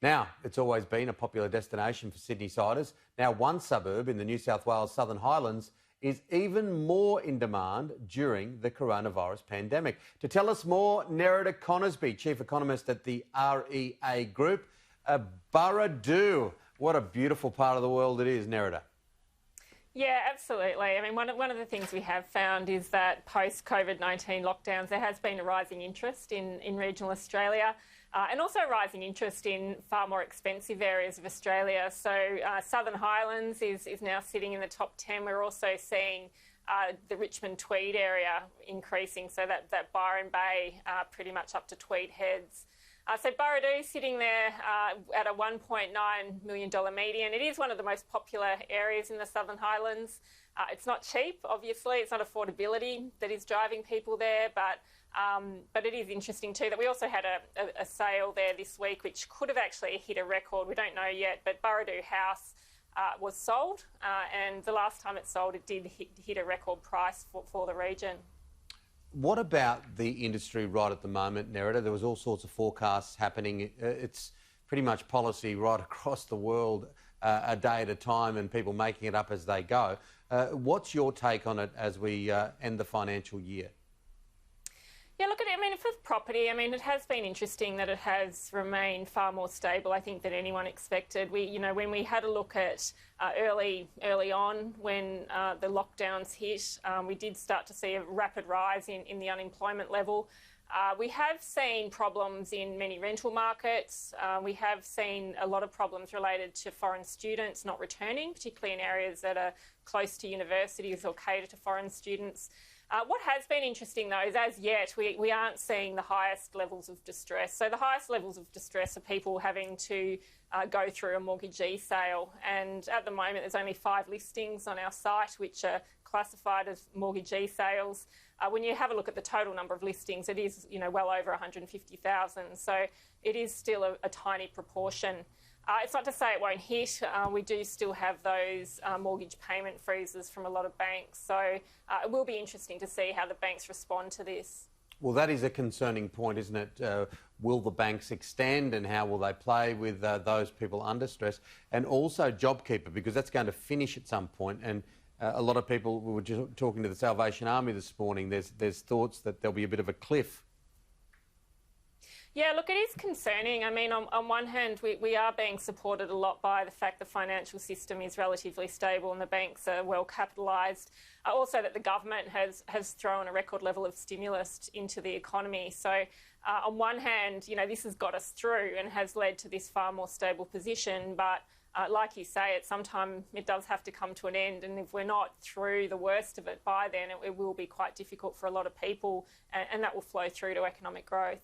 Now, it's always been a popular destination for Sydney-siders. Now, one suburb in the New South Wales Southern Highlands is even more in demand during the coronavirus pandemic. To tell us more, Nerida Conisbee, Chief Economist at the REA Group. Burradoo, what a beautiful part of the world it is, Nerida. Yeah, absolutely. I mean, one of the things we have found is that post-COVID-19 lockdowns, there has been a rising interest in regional Australia and also rising interest in far more expensive areas of Australia. So Southern Highlands is now sitting in the top 10. We're also seeing the Richmond Tweed area increasing, so that Byron Bay pretty much up to Tweed Heads. So Burradoo sitting there at a $1.9 million median. It is one of the most popular areas in the Southern Highlands. It's not cheap, obviously. It's not affordability that is driving people there, but it is interesting too that we also had a sale there this week, which could have actually hit a record. We don't know yet, but Burradoo House was sold, and the last time it sold, it did hit a record price for the region. What about the industry right at the moment, Nerida? There was all sorts of forecasts happening. It's pretty much policy right across the world, a day at a time, and people making it up as they go. What's your take on it as we end the financial year? Yeah, look, I mean, for property, I mean, it has been interesting that it has remained far more stable, I think, than anyone expected. When we had a look at early on when the lockdowns hit, we did start to see a rapid rise in the unemployment level. We have seen problems in many rental markets. We have seen a lot of problems related to foreign students not returning, particularly in areas that are close to universities or cater to foreign students. What has been interesting, though, is as yet we aren't seeing the highest levels of distress. So the highest levels of distress are people having to go through a mortgagee sale. And at the moment, there's only 5 listings on our site which are classified as mortgagee sales. When you have a look at the total number of listings, it is well over 150,000. So it is still a tiny proportion. It's not to say it won't hit. We do still have those mortgage payment freezes from a lot of banks. So it will be interesting to see how the banks respond to this. Well, that is a concerning point, isn't it? Will the banks extend, and how will they play with those people under stress? And also JobKeeper, because that's going to finish at some point. And a lot of people, we were just talking to the Salvation Army this morning, there's thoughts that there'll be a bit of a cliff. Yeah, look, it is concerning. I mean, on one hand, we are being supported a lot by the fact the financial system is relatively stable and the banks are well capitalised. Also that the government has thrown a record level of stimulus into the economy. So on one hand, this has got us through and has led to this far more stable position. But like you say, at some time it does have to come to an end. And if we're not through the worst of it by then, it will be quite difficult for a lot of people, and that will flow through to economic growth.